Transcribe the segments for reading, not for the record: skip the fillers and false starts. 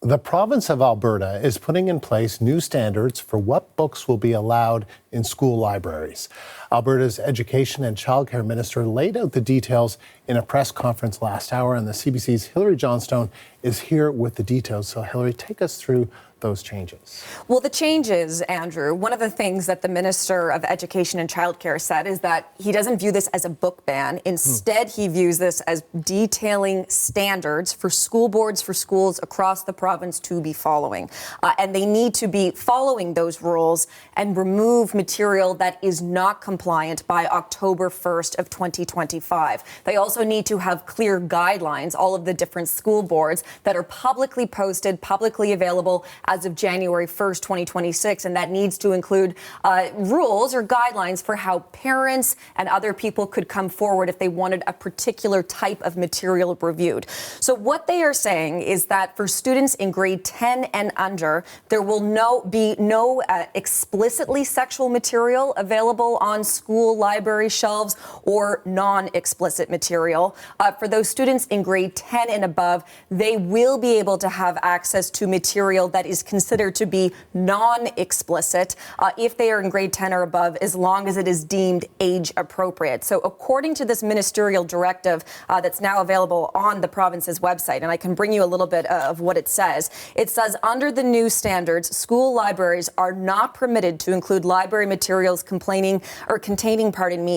The province of Alberta is putting in place new standards for what books will be allowed in school libraries. Alberta's Education and Childcare Minister laid out the details in a press conference last hour, and the CBC's Hilary Johnstone is here with the details. So, Hilary, take us through those changes. Well, the changes, Andrew, one of the things that the Minister of Education and Childcare said is that he doesn't view this as a book ban. Instead, he views this as detailing standards for school boards, for schools across the province to be following. And they need to be following those rules and remove material that is not compliant by October 1st of 2025. They also need to have clear guidelines, all of the different school boards that are publicly posted, publicly available as of January 1st, 2026, and that needs to include rules or guidelines for how parents and other people could come forward if they wanted a particular type of material reviewed. So what they are saying is that for students in grade 10 and under, there will be no explicitly sexual material available on school library shelves or non-explicit material. For those students in grade 10 and above, they will be able to have access to material that is considered to be non-explicit if they are in grade 10 or above, as long as it is deemed age appropriate. So according to this ministerial directive that's now available on the province's website, and I can bring you a little bit of what it says under the new standards, school libraries are not permitted to include library materials containing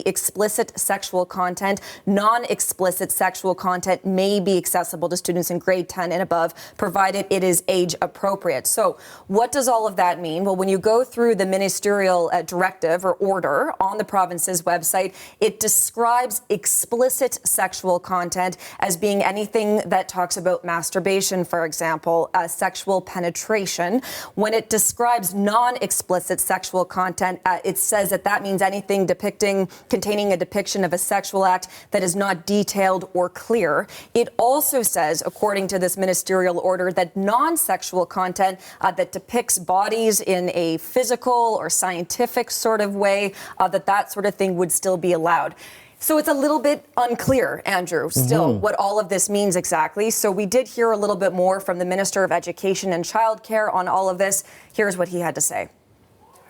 explicit sexual content. Non-explicit sexual content may be accessible to students in grade 10 and above, provided it is age appropriate. So what does all of that mean? Well, when you go through the ministerial directive or order on the province's website, it describes explicit sexual content as being anything that talks about masturbation, for example, sexual penetration. When it describes non-explicit sexual content, it says that means anything containing a depiction of a sexual act that is not detailed or clear. It also says, according to this ministerial order, that non-sexual content that depicts bodies in a physical or scientific sort of way, that sort of thing would still be allowed. So it's a little bit unclear, Andrew, still what all of this means exactly. So we did hear a little bit more from the Minister of Education and Childcare on all of this. Here's what he had to say.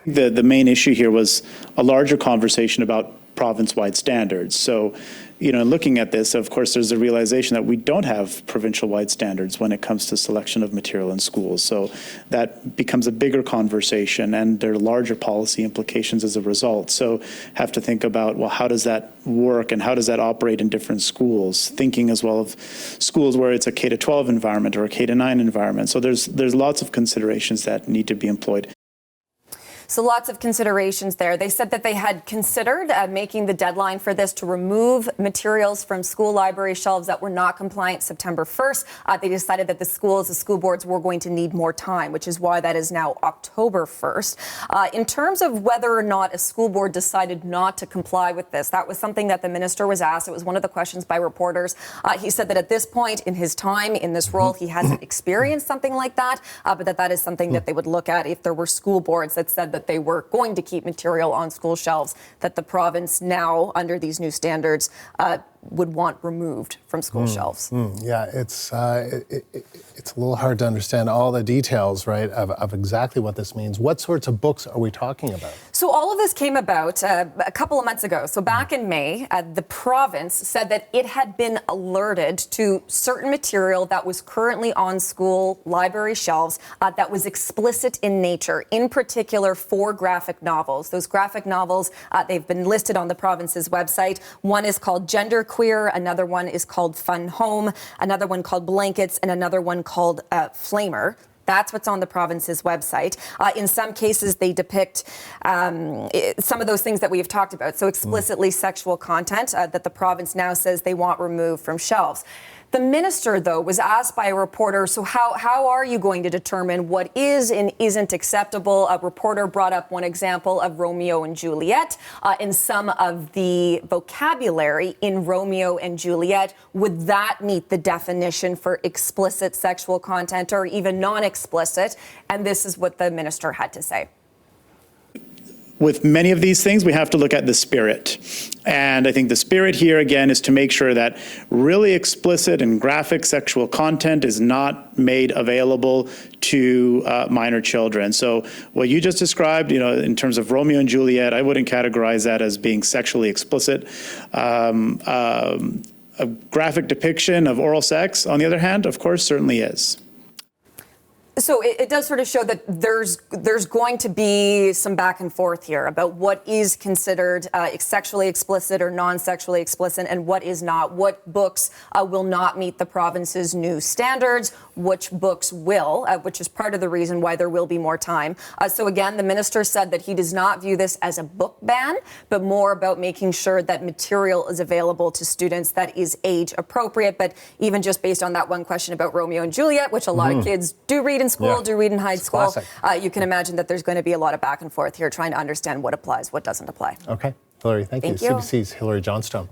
The main issue here was a larger conversation about province-wide standards. So, looking at this, of course, there's a realization that we don't have provincial-wide standards when it comes to selection of material in schools. So that becomes a bigger conversation, and there are larger policy implications as a result. So have to think about, well, how does that work and how does that operate in different schools? Thinking as well of schools where it's a K-12 environment or a K-9 environment. So there's lots of considerations that need to be employed. So lots of considerations there. They said that they had considered making the deadline for this to remove materials from school library shelves that were not compliant September 1st. They decided that the school boards were going to need more time, which is why that is now October 1st. In terms of whether or not a school board decided not to comply with this, that was something that the minister was asked. It was one of the questions by reporters. He said that at this point in his time in this role, he hasn't experienced something like that, but that is something that they would look at if there were school boards that said that they were going to keep material on school shelves that the province now, under these new standards, would want removed from school shelves. Yeah, it's a little hard to understand all the details, right, of exactly what this means. What sorts of books are we talking about? So all of this came about a couple of months ago. So back in May, the province said that it had been alerted to certain material that was currently on school library shelves that was explicit in nature, in particular 4 graphic novels. Those graphic novels, they've been listed on the province's website. One is called Gender Queer, another one is called Fun Home, another one called Blankets, and another one called Flamer. That's what's on the province's website. In some cases, they depict some of those things that we have talked about. So explicitly sexual content that the province now says they want removed from shelves. The minister, though, was asked by a reporter, so how are you going to determine what is and isn't acceptable? A reporter brought up one example of Romeo and Juliet, and some of the vocabulary in Romeo and Juliet. Would that meet the definition for explicit sexual content or even non-explicit? And this is what the minister had to say. with many of these things, we have to look at the spirit. And I think the spirit here, again, is to make sure that really explicit and graphic sexual content is not made available to minor children. So what you just described, in terms of Romeo and Juliet, I wouldn't categorize that as being sexually explicit. A graphic depiction of oral sex, on the other hand, of course, certainly is. So it does sort of show that there's going to be some back and forth here about what is considered sexually explicit or non-sexually explicit and what is not. What books will not meet the province's new standards, which books will, which is part of the reason why there will be more time. So again, the minister said that he does not view this as a book ban, but more about making sure that material is available to students that is age appropriate. But even just based on that one question about Romeo and Juliet, which a lot of kids do read in school, do read in high school, you can imagine that there's going to be a lot of back and forth here trying to understand what applies, what doesn't apply. Okay. Hillary, thank you. CBC's Hillary Johnstone.